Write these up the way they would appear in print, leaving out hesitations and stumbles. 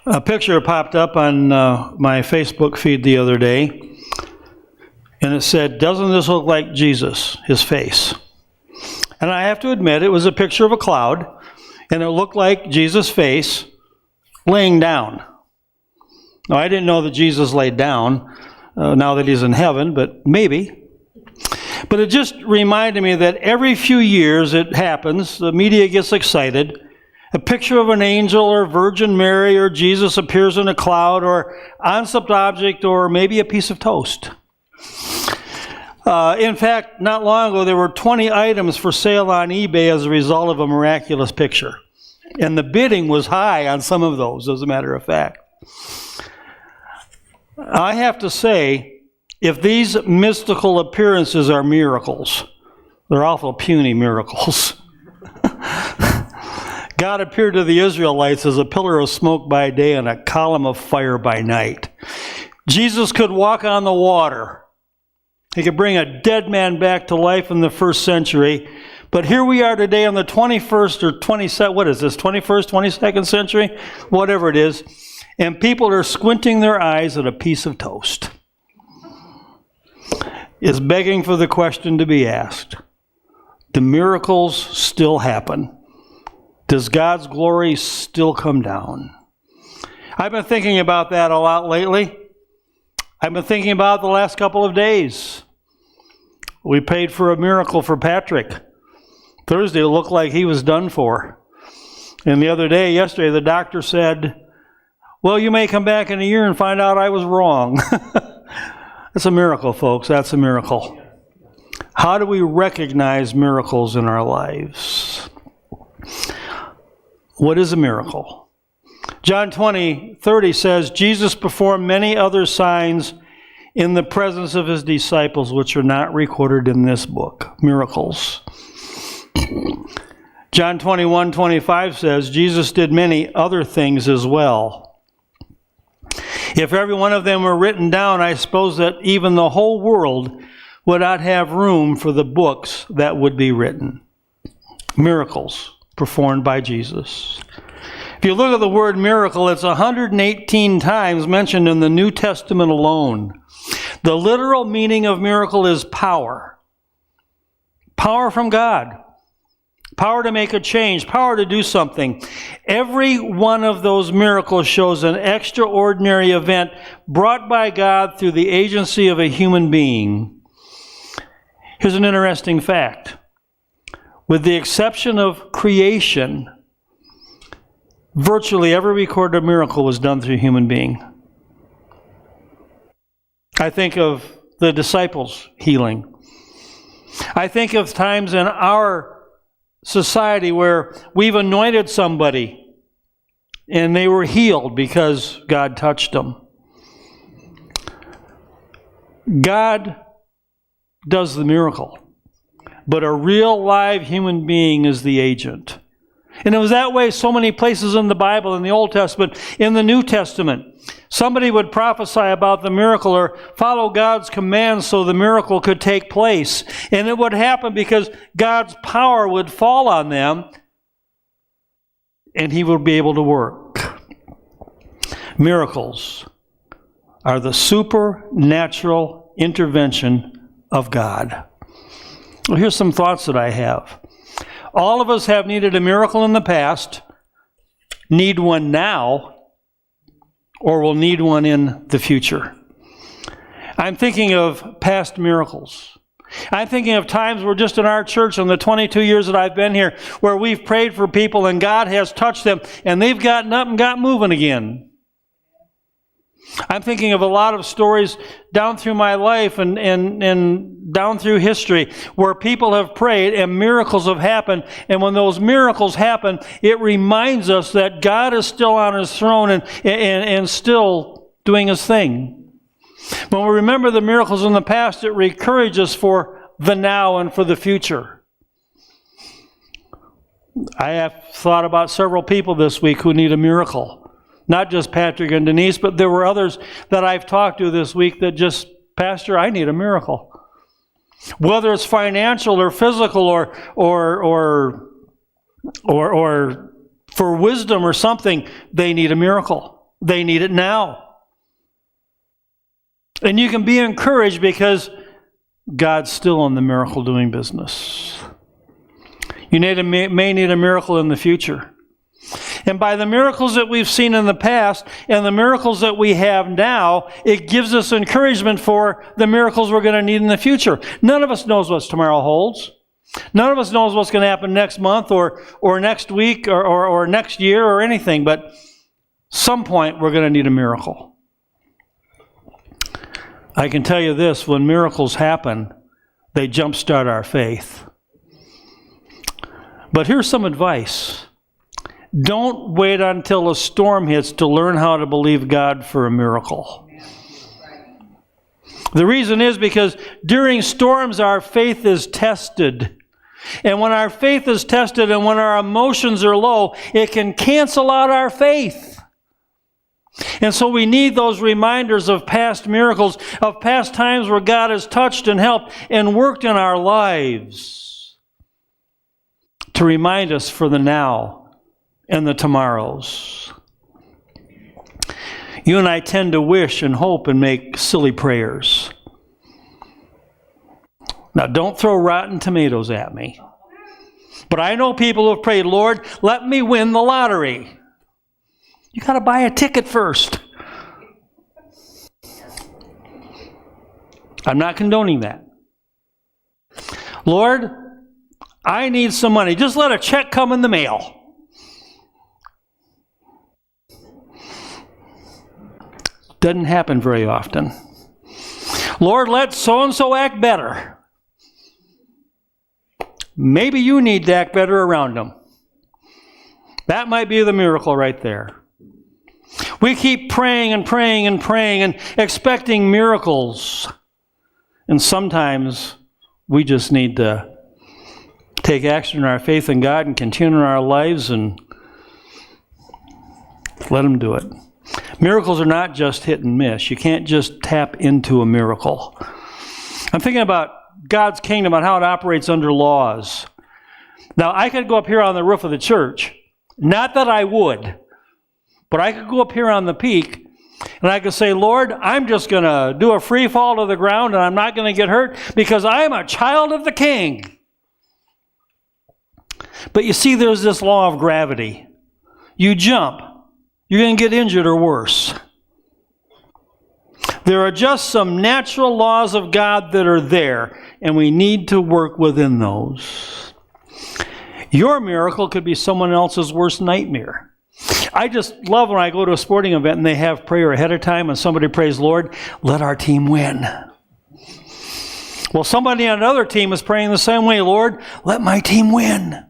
A picture popped up on my Facebook feed the other day, and it said, "Doesn't this look like Jesus, his face?" And I have to admit, it was a picture of a cloud, and it looked like Jesus' face laying down. Now, I didn't know that Jesus laid down now that he's in heaven, but maybe. But it just reminded me that every few years it happens, the media gets excited, a picture of an angel or Virgin Mary or Jesus appears in a cloud or on-subject object or maybe a piece of toast. In fact, not long ago, there were 20 items for sale on eBay as a result of a miraculous picture. And the bidding was high on some of those, as a matter of fact. I have to say, if these mystical appearances are miracles, they're awful puny miracles. God appeared to the Israelites as a pillar of smoke by day and a column of fire by night. Jesus could walk on the water. He could bring a dead man back to life in the first century. But here we are today in the 21st or 22nd, what is this, 21st, 22nd century? Whatever it is. And people are squinting their eyes at a piece of toast. It's begging for the question to be asked. Do miracles still happen? Does God's glory still come down? I've been thinking about that a lot lately. I've been thinking about it the last couple of days. We paid for a miracle for Patrick. Thursday it looked like he was done for. And the other day, yesterday, the doctor said, "Well, you may come back in a year and find out I was wrong." That's a miracle, folks. That's a miracle. How do we recognize miracles in our lives? What is a miracle? John 20:30 says, Jesus performed many other signs in the presence of his disciples, which are not recorded in this book. Miracles. John 21:25 says, Jesus did many other things as well. If every one of them were written down, I suppose that even the whole world would not have room for the books that would be written. Miracles performed by Jesus. If you look at the word miracle, it's 118 times mentioned in the New Testament alone. The literal meaning of miracle is power. Power from God. Power to make a change. Power to do something. Every one of those miracles shows an extraordinary event brought by God through the agency of a human being. Here's an interesting fact. With the exception of creation, virtually every recorded miracle was done through a human being. I think of the disciples healing. I think of times in our society where we've anointed somebody and they were healed because God touched them. God does the miracle, but a real live human being is the agent. And it was that way so many places in the Bible, in the Old Testament, in the New Testament. Somebody would prophesy about the miracle or follow God's commands so the miracle could take place. And it would happen because God's power would fall on them and he would be able to work. Miracles are the supernatural intervention of God. Well, here's some thoughts that I have. All of us have needed a miracle in the past, need one now, or will need one in the future. I'm thinking of past miracles. I'm thinking of times where just in our church in the 22 years that I've been here, where we've prayed for people and God has touched them and they've gotten up and got moving again. I'm thinking of a lot of stories down through my life and down through history where people have prayed and miracles have happened. And when those miracles happen, it reminds us that God is still on his throne and still doing his thing. When we remember the miracles in the past, it encourages us for the now and for the future. I have thought about several people this week who need a miracle. Not just Patrick and Denise, but there were others that I've talked to this week that just, Pastor, I need a miracle. Whether it's financial or physical or for wisdom or something, they need a miracle. They need it now. And you can be encouraged because God's still in the miracle doing business. You may need a miracle in the future. And by the miracles that we've seen in the past and the miracles that we have now, it gives us encouragement for the miracles we're going to need in the future. None of us knows what tomorrow holds. None of us knows what's going to happen next month or next week or next year or anything, but some point we're going to need a miracle. I can tell you this, when miracles happen, they jumpstart our faith. But here's some advice. Don't wait until a storm hits to learn how to believe God for a miracle. The reason is because during storms our faith is tested. And when our faith is tested and when our emotions are low, it can cancel out our faith. And so we need those reminders of past miracles, of past times where God has touched and helped and worked in our lives to remind us for the now and the tomorrows. You and I tend to wish and hope and make silly prayers. Now, don't throw rotten tomatoes at me. But I know people who have prayed, Lord, let me win the lottery. You got to buy a ticket first. I'm not condoning that. Lord, I need some money. Just let a check come in the mail. Doesn't happen very often. Lord, let so-and-so act better. Maybe you need to act better around them. That might be the miracle right there. We keep praying and praying and praying and expecting miracles. And sometimes we just need to take action in our faith in God and continue in our lives and let Him do it. Miracles are not just hit and miss. You can't just tap into a miracle. I'm thinking about God's kingdom and how it operates under laws. Now, I could go up here on the roof of the church. Not that I would. But I could go up here on the peak and I could say, Lord, I'm just going to do a free fall to the ground and I'm not going to get hurt because I am a child of the King. But you see, there's this law of gravity. You jump, you're going to get injured or worse. There are just some natural laws of God that are there, and we need to work within those. Your miracle could be someone else's worst nightmare. I just love when I go to a sporting event and they have prayer ahead of time and somebody prays, Lord, let our team win. Well, somebody on another team is praying the same way, Lord, let my team win.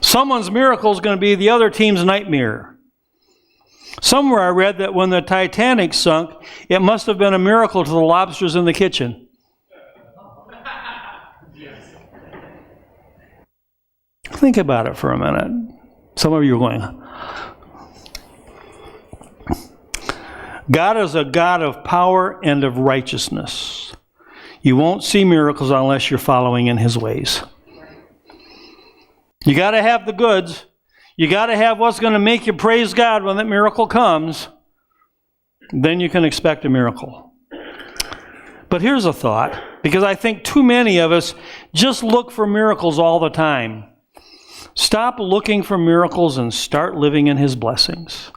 Someone's miracle is going to be the other team's nightmare. Somewhere I read that when the Titanic sunk, it must have been a miracle to the lobsters in the kitchen. Think about it for a minute. Some of you are going, God is a God of power and of righteousness. You won't see miracles unless you're following in His ways. You got to have the goods. You got to have what's going to make you praise God when that miracle comes. Then you can expect a miracle. But here's a thought, because I think too many of us just look for miracles all the time. Stop looking for miracles and start living in His blessings.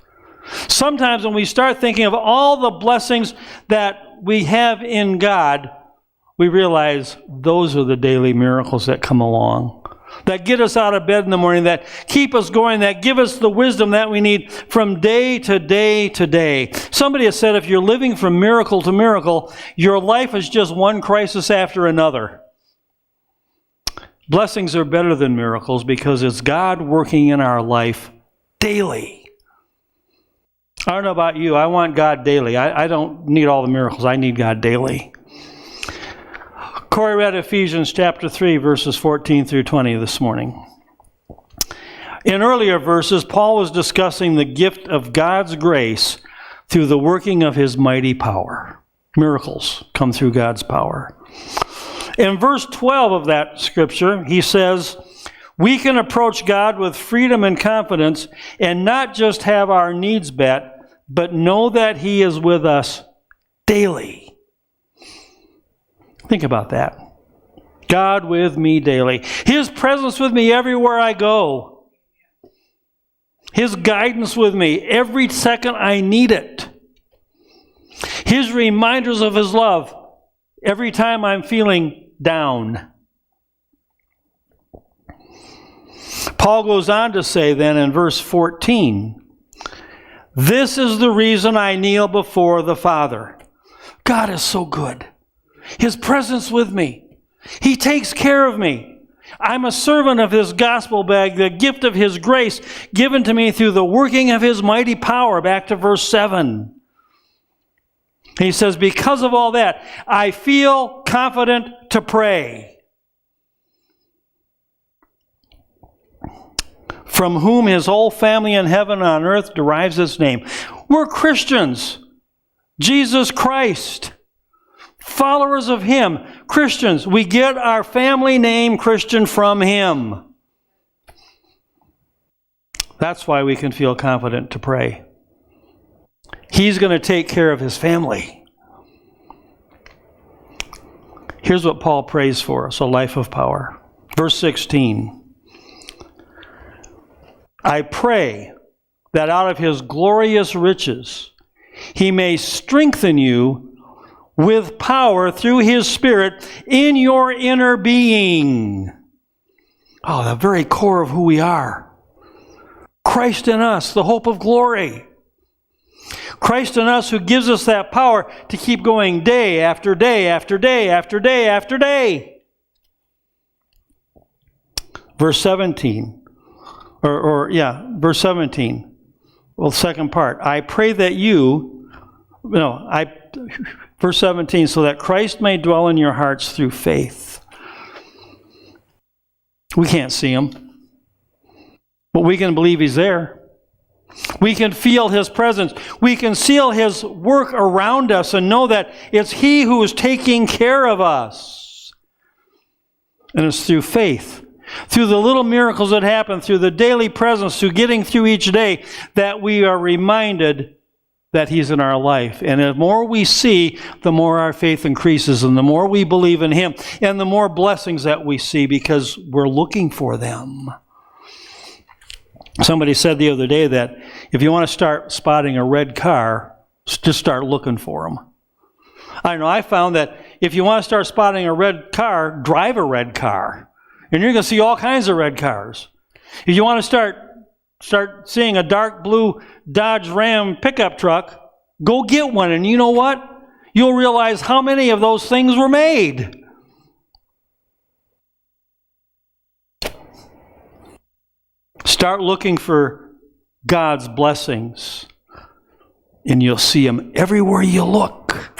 Sometimes when we start thinking of all the blessings that we have in God, we realize those are the daily miracles that come along, that get us out of bed in the morning, that keep us going, that give us the wisdom that we need from day to day to day. Somebody has said if you're living from miracle to miracle, your life is just one crisis after another. Blessings are better than miracles because it's God working in our life daily. I don't know about you. I want God daily. I don't need all the miracles. I need God daily. Corey read Ephesians chapter 3, verses 14 through 20 this morning. In earlier verses, Paul was discussing the gift of God's grace through the working of His mighty power. Miracles come through God's power. In verse 12 of that scripture, he says, We can approach God with freedom and confidence and not just have our needs met, but know that He is with us daily. Think about that. God with me daily. His presence with me everywhere I go. His guidance with me every second I need it. His reminders of His love every time I'm feeling down. Paul goes on to say then in verse 14, this is the reason I kneel before the Father. God is so good. His presence with me. He takes care of me. I'm a servant of His gospel bag, the gift of His grace given to me through the working of His mighty power. Back to verse 7. He says, because of all that, I feel confident to pray. From whom His whole family in heaven and on earth derives its name. We're Christians. Jesus Christ. Followers of Him. Christians. We get our family name Christian from Him. That's why we can feel confident to pray. He's going to take care of His family. Here's what Paul prays for us, a life of power. Verse 16. I pray that out of His glorious riches He may strengthen you with power through His Spirit in your inner being. Oh, the very core of who we are. Christ in us, the hope of glory. Christ in us who gives us that power to keep going day after day after day after day after day. Verse 17. Verse 17. Well, the second part. I pray that verse 17, so that Christ may dwell in your hearts through faith. We can't see Him, but we can believe He's there. We can feel His presence. We can seal His work around us and know that it's He who is taking care of us. And it's through faith, through the little miracles that happen, through the daily presence, through getting through each day, that we are reminded that He's in our life. And the more we see, the more our faith increases, and the more we believe in Him, and the more blessings that we see because we're looking for them. Somebody said the other day that if you want to start spotting a red car, just start looking for them. I know, I found that if you want to start spotting a red car, drive a red car. And you're going to see all kinds of red cars. If you want to start seeing a dark blue Dodge Ram pickup truck, go get one. And you know what? You'll realize how many of those things were made. Start looking for God's blessings, and you'll see them everywhere you look.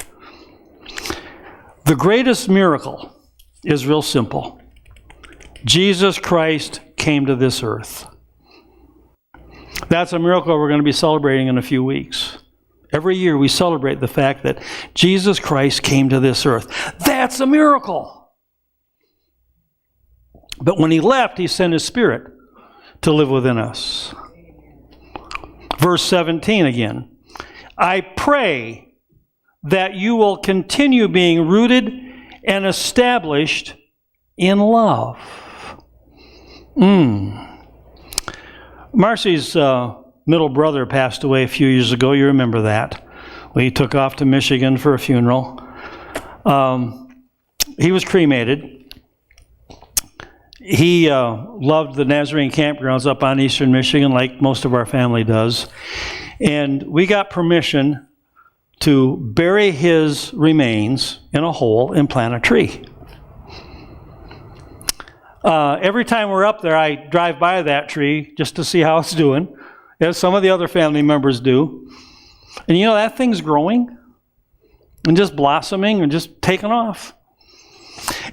The greatest miracle is real simple. Jesus Christ came to this earth. That's a miracle we're going to be celebrating in a few weeks. Every year we celebrate the fact that Jesus Christ came to this earth. That's a miracle. But when He left, He sent His Spirit to live within us. Verse 17 again. I pray that you will continue being rooted and established in love. Marcy's middle brother passed away a few years ago. You remember that. We took off to Michigan for a funeral. He was cremated. He loved the Nazarene campgrounds up on eastern Michigan like most of our family does. And we got permission to bury his remains in a hole and plant a tree. Every time we're up there, I drive by that tree just to see how it's doing, as some of the other family members do. And you know, that thing's growing and just blossoming and just taking off.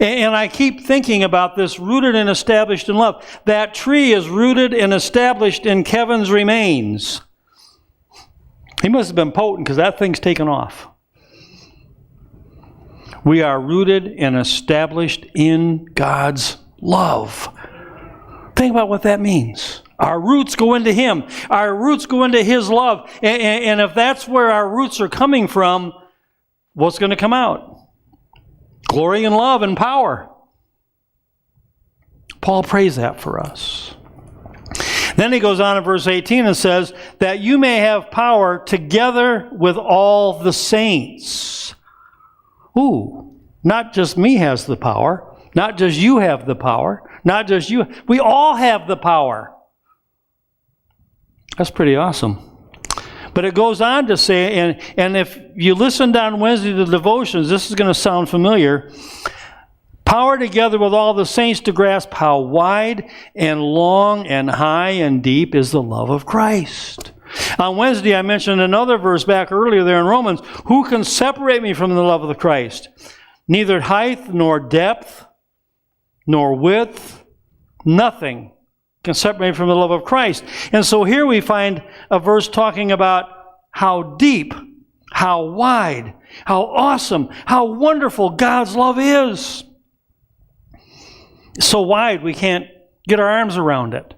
And I keep thinking about this rooted and established in love. That tree is rooted and established in Kevin's remains. He must have been potent because that thing's taken off. We are rooted and established in God's love. Think about what that means. Our roots go into Him. Our roots go into His love. And if that's where our roots are coming from, what's going to come out? Glory and love and power. Paul prays that for us. Then he goes on in verse 18 and says, that you may have power together with all the saints. Ooh, not just me has the power. Not just you have the power. Not just you. We all have the power. That's pretty awesome. But it goes on to say, and if you listened on Wednesday to the devotions, this is going to sound familiar. Power together with all the saints to grasp how wide and long and high and deep is the love of Christ. On Wednesday, I mentioned another verse back earlier there in Romans. Who can separate me from the love of the Christ? Neither height nor depth nor width, nothing can separate me from the love of Christ. And so here we find a verse talking about how deep, how wide, how awesome, how wonderful God's love is. It's so wide we can't get our arms around it.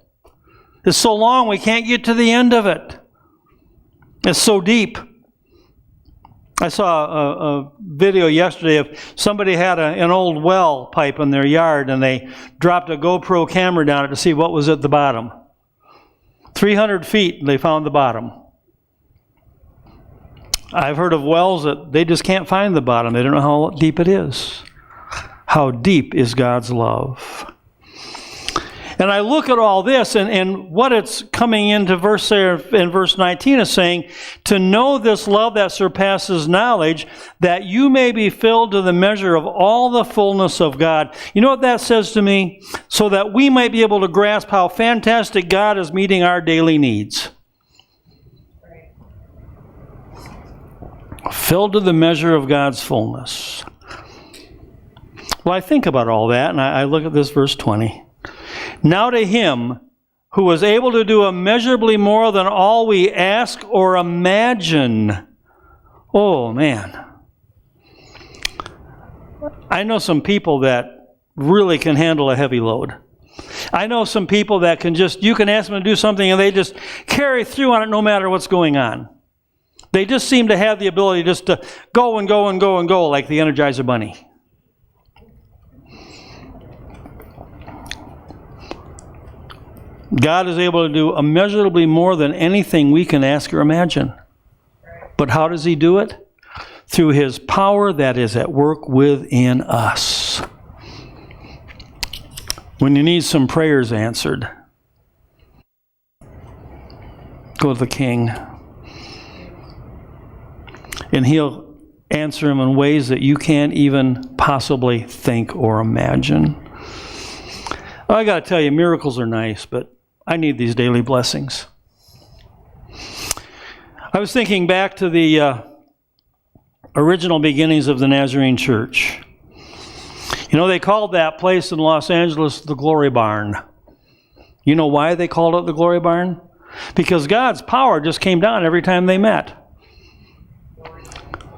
It's so long we can't get to the end of it. It's so deep. I saw a video yesterday of somebody had an old well pipe in their yard and they dropped a GoPro camera down it to see what was at the bottom. 300 feet they found the bottom. I've heard of wells that they just can't find the bottom. They don't know how deep it is. How deep is God's love? And I look at all this, and what it's coming into verse 19 is saying, to know this love that surpasses knowledge, that you may be filled to the measure of all the fullness of God. You know what that says to me? So that we might be able to grasp how fantastic God is meeting our daily needs. Filled to the measure of God's fullness. Well, I think about all that, and I look at this verse 20. Now to Him who was able to do immeasurably more than all we ask or imagine. Oh, man. I know some people that really can handle a heavy load. I know some people that can you can ask them to do something and they just carry through on it no matter what's going on. They just seem to have the ability just to go and go and go and go like the Energizer Bunny. God is able to do immeasurably more than anything we can ask or imagine. But how does He do it? Through His power that is at work within us. When you need some prayers answered, go to the King. And He'll answer them in ways that you can't even possibly think or imagine. I got to tell you, miracles are nice, but I need these daily blessings. I was thinking back to the original beginnings of the Nazarene Church. You know, they called that place in Los Angeles the Glory Barn. You know why they called it the Glory Barn? Because God's power just came down every time they met.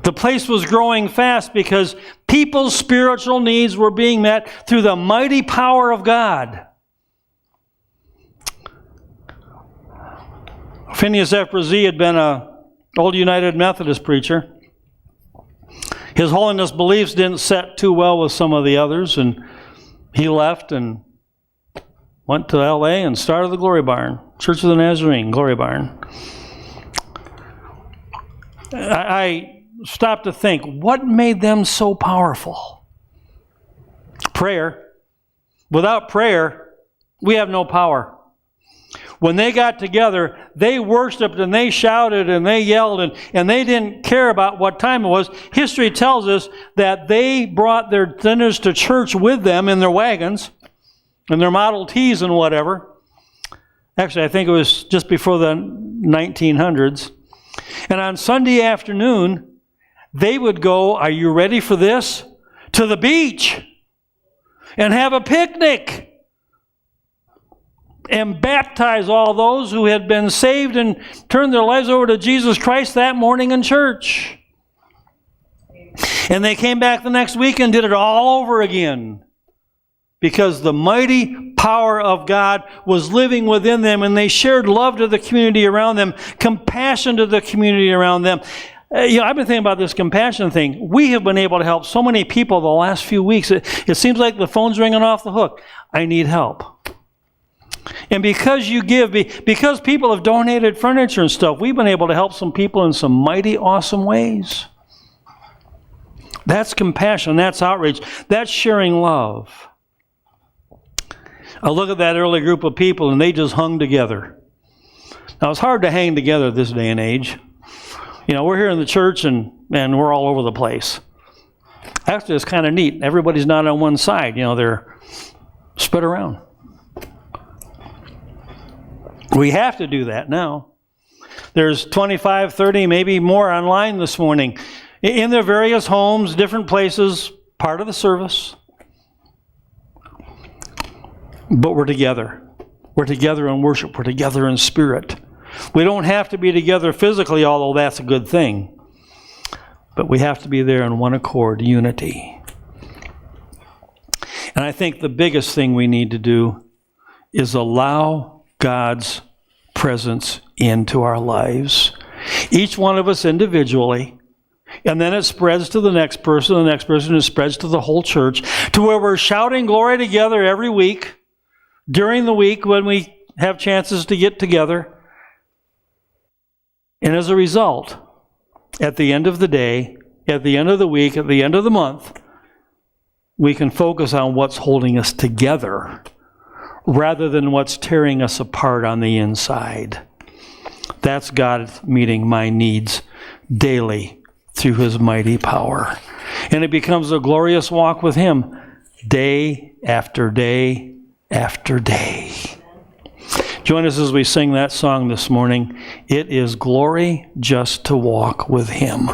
The place was growing fast because people's spiritual needs were being met through the mighty power of God. Phineas F. Brzee had been an old United Methodist preacher. His holiness beliefs didn't set too well with some of the others, and he left and went to L.A. and started the Glory Barn, Church of the Nazarene, Glory Barn. I stopped to think, what made them so powerful? Prayer. Without prayer, we have no power. When they got together, they worshiped and they shouted and they yelled and they didn't care about what time it was. History tells us that they brought their dinners to church with them in their wagons and their Model Ts and whatever. Actually, I think it was just before the 1900s. And on Sunday afternoon, they would go, are you ready for this? To the beach and have a picnic. And baptize all those who had been saved and turned their lives over to Jesus Christ that morning in church. And they came back the next week and did it all over again because the mighty power of God was living within them, and they shared love to the community around them, compassion to the community around them. I've been thinking about this compassion thing. We have been able to help so many people the last few weeks. It seems like the phone's ringing off the hook. I need help. And because you give, because people have donated furniture and stuff, we've been able to help some people in some mighty awesome ways. That's compassion. That's outreach. That's sharing love. I look at that early group of people, and they just hung together. Now, it's hard to hang together this day and age. We're here in the church, and we're all over the place. Actually, it's kind of neat. Everybody's not on one side. They're spread around. We have to do that now. There's 25, 30, maybe more online this morning in their various homes, different places, part of the service. But we're together. We're together in worship. We're together in spirit. We don't have to be together physically, although that's a good thing. But we have to be there in one accord, unity. And I think the biggest thing we need to do is allow God's presence into our lives. Each one of us individually. And then it spreads to the next person, it spreads to the whole church, to where we're shouting glory together every week, during the week when we have chances to get together. And as a result, at the end of the day, at the end of the week, at the end of the month, we can focus on what's holding us together rather than what's tearing us apart on the inside. That's God meeting my needs daily through His mighty power. And it becomes a glorious walk with Him day after day after day. Join us as we sing that song this morning. It is glory just to walk with Him.